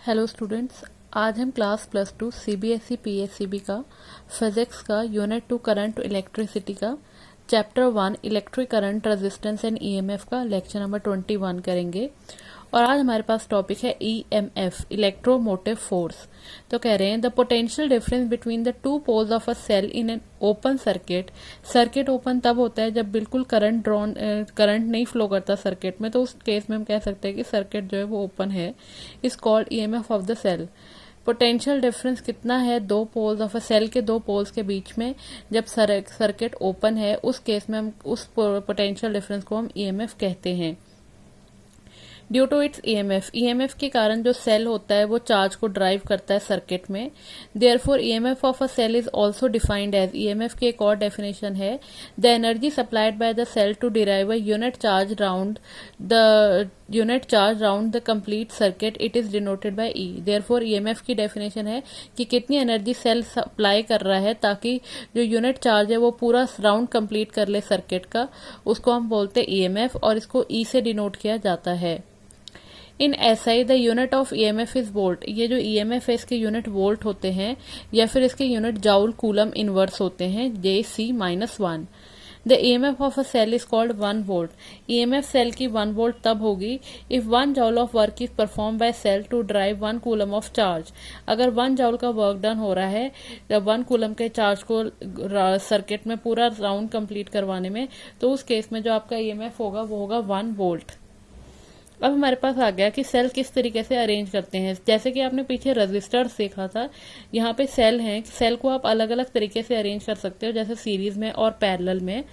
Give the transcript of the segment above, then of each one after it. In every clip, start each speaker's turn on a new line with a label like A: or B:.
A: Hello students, आज हम class +2 CBSE PSCB का फिजिक्स का यूनिट 2 करंट इलेक्ट्रिसिटी का chapter 1 electric current resistance and EMF का लेक्चर नंबर 21 करेंगे। और आज हमारे पास टॉपिक है ईएमएफ, इलेक्ट्रोमोटिव फोर्स। तो कह रहे हैं the potential difference between the two poles of a cell in an open circuit. Circuit open तब होता है जब बिल्कुल करंट नहीं फ्लो करता सर्किट में, तो उस केस में हम कह सकते हैं कि सर्किट जो है वो ओपन है। Is called EMF of the cell. Potential difference कितना है दो पोल्स ऑफ अ सेल के दो पोल्स के बीच में जब सर्किट ओपन है, उस केस में हम उस पोटेंशियल डिफरेंस को हम ईएमएफ कहते हैं। ड्यू टू इट्स ईएमएफ के कारण जो सेल होता है वो चार्ज को ड्राइव करता है सर्किट में। Therefore EMF of a cell is also defined as, EMF की एक और डेफिनेशन है, the energy supplied by the cell to derive a unit charge round the complete circuit, it is denoted by E. Therefore EMF की definition है कि कितनी energy cell supply कर रहा है ताकि जो यूनिट चार्ज है वो पूरा राउंड कंप्लीट कर ले सर्किट का, उसको हम बोलते हैं ईएमएफ, और इसको ई से डिनोट किया जाता है। In SI the unit of EMF is volt. ये जो ईएमएफ है इसके यूनिट वोल्ट होते हैं या फिर इसके यूनिट जाउल कूलम इनवर्स होते हैं, JC-1। The EMF of a cell is called 1 volt. EMF cell की 1 वोल्ट तब होगी if 1 joule of work is perform by cell to drive 1 coulomb of charge. अगर 1 जॉल का वर्क डन हो रहा है जब 1 कूलम के चार्ज को सर्किट में पूरा राउंड कंप्लीट करवाने में, तो उस केस में जो आपका ईएमएफ होगा वो होगा 1 वोल्ट। अब हमारे पास आ गया कि सेल किस तरीके से अरेंज करते हैं। जैसे कि आपने पीछे रजिस्टर देखा था, यहाँ पे सेल हैं, सेल को आप अलग अलग तरीके से अरेंज कर सकते हो, जैसे सीरीज में और पैरेलल में।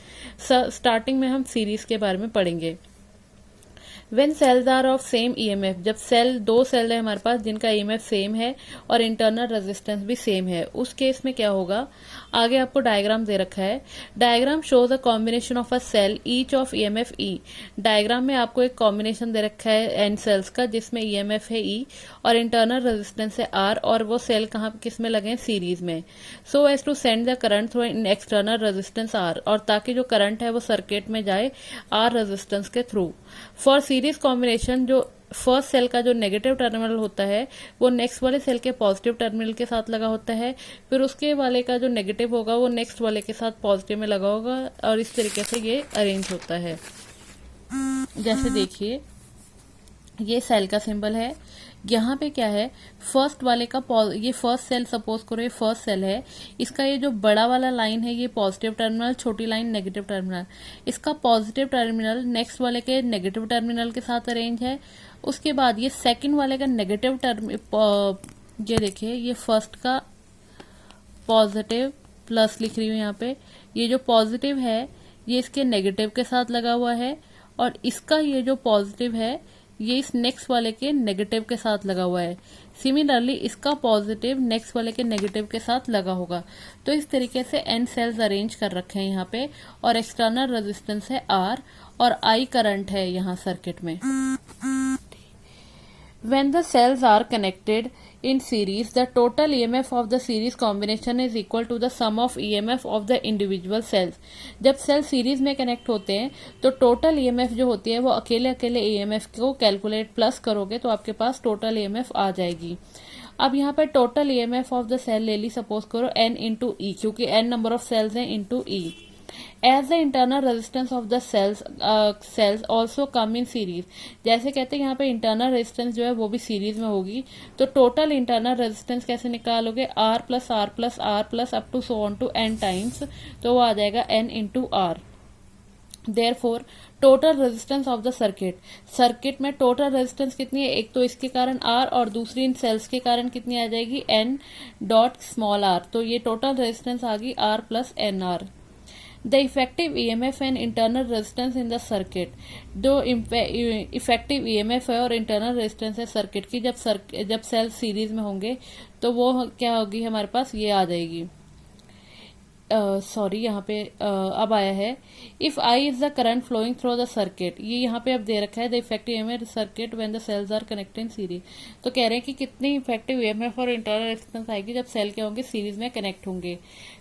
A: स्टार्टिंग में हम सीरीज के बारे में पढ़ेंगे। When cells are of same EMF, जब दो सेल है हमारे पास जिनका ईएमएफ सेम है और इंटरनल रेजिस्टेंस भी सेम है, उस केस में क्या होगा, आगे आपको डायग्राम दे रखा है। Diagram shows a combination of a cell each of EMF E. Diagram में आपको एक कॉम्बिनेशन दे रखा है एन सेल्स का, जिसमें ईएमएफ है ई और इंटरनल रेजिस्टेंस है आर, और वो सेल कहाँ किस में लगे हैं, सीरीज में। So as to send the current through in external resistance R, और ताकि जो करंट है वो सर्किट में जाए आर रेजिस्टेंस के थ्रू। फॉर सीरीज कॉम्बिनेशन, जो फर्स्ट सेल का जो नेगेटिव टर्मिनल होता है वो नेक्स्ट वाले सेल के पॉजिटिव टर्मिनल के साथ लगा होता है, फिर उसके वाले का जो नेगेटिव होगा वो नेक्स्ट वाले के साथ पॉजिटिव में लगा होगा, और इस तरीके से ये अरेंज होता है। जैसे देखिए ये सेल का सिंबल है, यहाँ पे क्या है, फर्स्ट वाले का ये फर्स्ट सेल, सपोज करो ये फर्स्ट सेल है, इसका ये जो बड़ा वाला लाइन है ये पॉजिटिव टर्मिनल, छोटी लाइन नेगेटिव टर्मिनल। इसका पॉजिटिव टर्मिनल नेक्स्ट वाले के नेगेटिव टर्मिनल के साथ अरेंज है। उसके बाद ये सेकंड वाले का नेगेटिव ये देखिए ये फर्स्ट का पॉजिटिव प्लस लिख रही हूँ यहाँ पे, ये जो पॉजिटिव है ये इसके नेगेटिव के साथ लगा हुआ है, और इसका ये जो पॉजिटिव है ये इस नेक्स्ट वाले के नेगेटिव के साथ लगा हुआ है। सिमिलरली इसका पॉजिटिव नेक्स्ट वाले के नेगेटिव के साथ लगा होगा। तो इस तरीके से एन सेल्स अरेंज कर रखे हैं यहाँ पे, और एक्सटर्नल रेजिस्टेंस है आर और आई करंट है यहाँ सर्किट में। When the cells are connected in series, the total EMF of the series combination is equal to the sum of EMF of the individual cells. जब cell series में connect होते हैं तो total EMF जो होती है वो अकेले अकेले EMF को कैलकुलेट प्लस करोगे तो आपके पास टोटल EMF आ जाएगी। अब यहाँ पर total EMF of the cell ले ली, सपोज करो N इंटू ई, क्योंकि N नंबर ऑफ सेल्स हैं into E. As the internal resistance of the cells also come in series, जैसे कहते हैं यहाँ पे इंटरनल रेजिस्टेंस जो है वो भी सीरीज में होगी, तो टोटल इंटरनल रेजिस्टेंस कैसे निकालोगे, R plus R plus R plus up to so on to N times, तो वो आ जाएगा N into R. Therefore total resistance of the circuit में टोटल रेजिस्टेंस कितनी है, एक तो इसके कारण आर और दूसरी इन सेल्स के कारण कितनी आ जाएगी, एन डॉट स्मॉल आर, तो ये टोटल रेजिस्टेंस आ गई R plus N R. The effective EMF and internal resistance in the circuit, जो इफेक्टिव ईएमएफ है और इंटरनल रेजिस्टेंस है सर्किट की, जब सेल सीरीज में होंगे तो वो क्या होगी हमारे पास, ये आ जाएगी। सॉरी यहाँ पे अब आया है if I is the current flowing through the circuit, ये यहाँ पे अब दे रखा है the effective EMF circuit when the cells are connected in series. तो कह रहे हैं कि कितनी इफेक्टिव ईएमएफ और इंटरनल रेजिस्टेंस आएगी जब सेल क्या होंगे, सीरीज में कनेक्ट होंगे।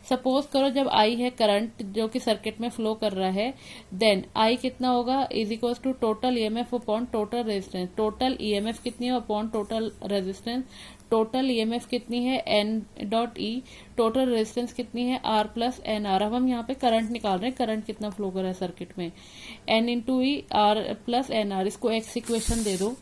A: सपोज करो जब आई है करंट जो कि सर्किट में फ्लो कर रहा है, देन आई कितना होगा is equal to total EMF upon total resistance. Total EMF कितनी है upon total resistance. Total EMF कितनी है N dot E, total resistance कितनी है आर प्लस एन आर। अब हम यहाँ पे करंट निकाल रहे हैं, करंट कितना फ्लो कर रहा है सर्किट में, N into E R plus N R. इसको एक्स इक्वेशन दे दो।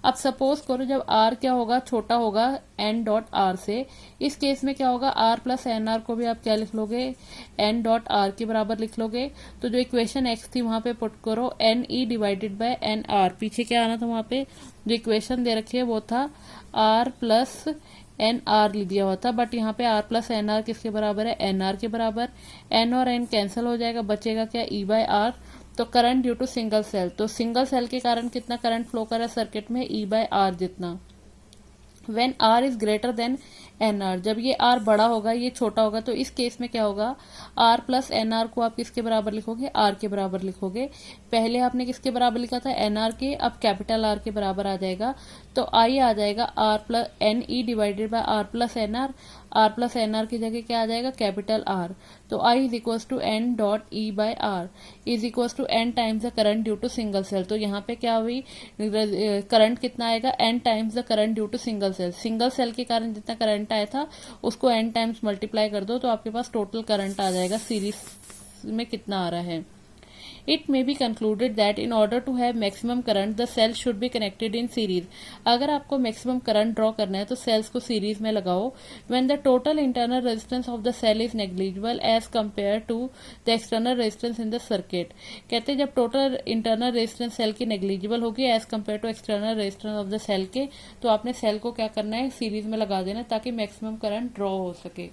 A: अब सपोज करो जब आर क्या होगा, छोटा होगा एन डॉट आर से, इस केस में क्या होगा आर प्लस एन आर को भी आप क्या लिख लोगे, एन डॉट आर के बराबर लिख लोगे। तो जो इक्वेशन एक्स थी वहां पे पुट करो N E divided by N R. पीछे क्या आना था वहां पे, जो इक्वेशन दे रखी है वो था आर प्लस एन आर लिख दिया हुआ था, बट यहाँ पे आर प्लस एन आर किसके बराबर है, एन आर के बराबर। एन और एन कैंसिल हो जाएगा, बचेगा क्या ई बाय आर। तो current due to single cell, तो सिंगल सेल के कारण कितना करंट फ्लो कर रहा है सर्किट में, ई बाय आर जितना। When R is greater than N R, जब ये आर बड़ा होगा ये छोटा होगा, तो इस केस में क्या होगा आर प्लस एन आर को आप किसके बराबर लिखोगे, आर के बराबर लिखोगे। पहले आपने किसके बराबर लिखा था, एन आर के, अब कैपिटल आर के बराबर आ जाएगा। तो आई आ जाएगा R plus N E divided by R plus N R. R plus N R की जगह क्या आ जाएगा, कैपिटल आर। तो I is equal to N dot E by R is equal to N times the current due to single cell. तो यहाँ पे क्या हुई, करंट कितना आएगा, N times the current due to single cell. Single cell के कारण जितना करंट आया था उसको एन टाइम्स मल्टीप्लाई कर दो, तो आपके पास टोटल करंट आ जाएगा सीरीज में कितना आ रहा है। It may be concluded that in order to have maximum current, the cells should be connected in series. अगर आपको maximum current draw करना है तो cells को series में लगाओ। When the total internal resistance of the cell is negligible as compared to the external resistance in the circuit, कहते हैं जब total internal resistance cell की negligible होगी as compared to external resistance of the cell के, तो आपने cell को क्या करना है, series में लगा देना ताकि maximum current draw हो सके।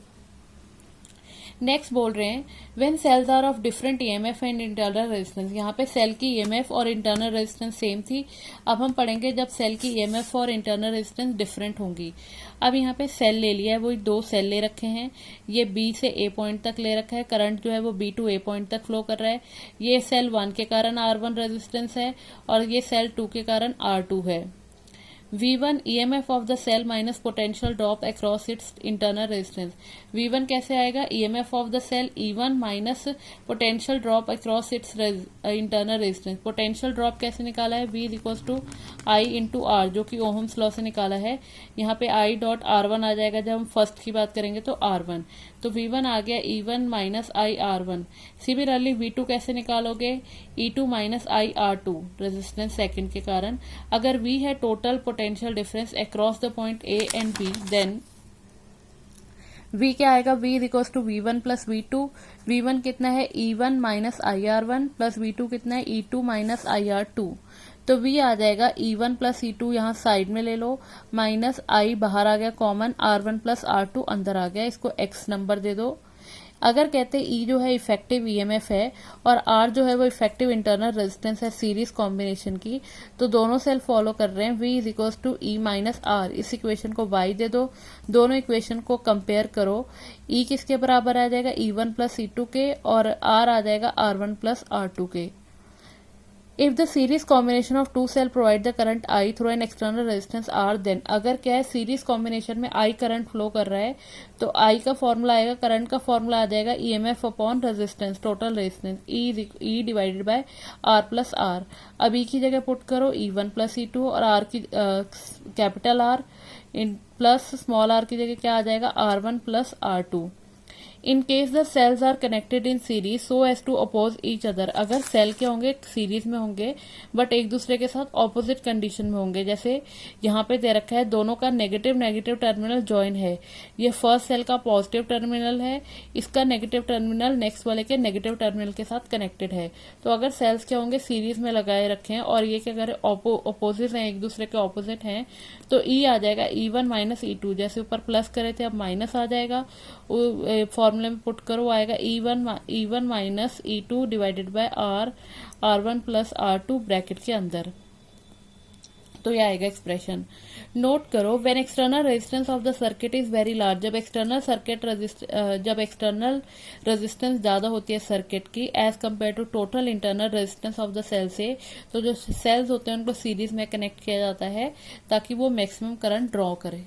A: नेक्स्ट बोल रहे हैं when cells are of different EMF and internal resistance. यहाँ पे सेल की ईएमएफ और इंटरनल रेजिस्टेंस सेम थी, अब हम पढ़ेंगे जब सेल की ईएमएफ और इंटरनल रेजिस्टेंस डिफरेंट होंगी। अब यहाँ पे सेल ले लिया है, वो दो सेल ले रखे हैं, ये बी से ए पॉइंट तक ले रखा है, करंट जो है वो बी टू ए पॉइंट तक फ्लो कर रहा है। ये सेल 1 के कारण R1 रेजिस्टेंस है और ये सेल 2 के कारण R2 है। V1 EMF of the cell minus potential drop across its internal resistance। V1 कैसे आएगा, EMF of the cell E1 minus potential drop across its internal resistance। potential drop कैसे निकाला है, V is equals to I into R, जो कि Ohm's law से निकाला है। यहाँ पे I डॉट R1 आ जाएगा, जब हम फर्स्ट की बात करेंगे तो R1, तो V1 आ गया E1 माइनस आई R1। सिमिलरली V2 कैसे निकालोगे, E2 माइनस आई R2 रेजिस्टेंस सेकंड के कारण। अगर V है total potential difference across the point A and B, then V क्या आएगा, V is equal to V1 plus V2। V1 कितना है, E1 माइनस आई R1 प्लस V2 कितना है, E2 माइनस आई R2। तो V आ जाएगा E1 प्लस E2 यहाँ side में ले लो, माइनस I बाहर आ गया कॉमन, R1 प्लस R2 अंदर आ गया, इसको X नंबर दे दो। अगर कहते हैं E जो है इफेक्टिव ईएमएफ है और R जो है वो इफेक्टिव इंटरनल रेजिस्टेंस है सीरीज कॉम्बिनेशन की, तो दोनों सेल फॉलो कर रहे हैं V is equal to E minus R। इस इक्वेशन को Y दे दो, दोनों इक्वेशन को कंपेयर करो। E किसके बराबर आ जाएगा, E1 प्लस E2 के, और R आ जाएगा R1 प्लस R2 के। If the series combination of two cell provide the current I through an external resistance R, then अगर क्या है सीरीज कॉम्बिनेशन में I करंट फ्लो कर रहा है तो I का फॉर्मूला आएगा, करंट का फॉर्मूला आ जाएगा EMF upon resistance, total resistance E divided by R plus R। अब E की जगह पुट करो E1 प्लस E2 और R की capital R plus small r की जगह क्या आ जाएगा, R1 plus R2। In case the cells are connected in series so as to oppose each other, अगर सेल के होंगे सीरीज में होंगे बट एक दूसरे के साथ ऑपोजिट कंडीशन में होंगे, जैसे यहाँ पे दे रखा है दोनों का नेगेटिव नेगेटिव टर्मिनल ज्वाइन है। ये फर्स्ट सेल का पॉजिटिव टर्मिनल है, इसका नेगेटिव टर्मिनल नेक्स्ट वाले के नेगेटिव टर्मिनल के साथ कनेक्टेड है। तो अगर सेल्स क्या होंगे सीरीज में लगाए रखे हैं और ये क्या करें ऑपोजिट हैं, एक दूसरे के ऑपोजिट हैं, तो E आ जाएगा E1 माइनस E2, जैसे ऊपर प्लस करे थे अब माइनस आ जाएगा, फॉर्मूले में पुट करो आएगा E1 minus E2 divided by R, R1 plus R2 bracket के अंदर। तो ये आएगा एक्सप्रेशन। नोट करो, when external resistance of the circuit is very large, जब एक्सटर्नल रेजिस्टेंस ज्यादा होती है सर्किट की as compare to total internal resistance of the cell से, तो जो सेल्स होते हैं उनको सीरीज में कनेक्ट किया जाता है ताकि वो मैक्सिमम करंट ड्रॉ करे।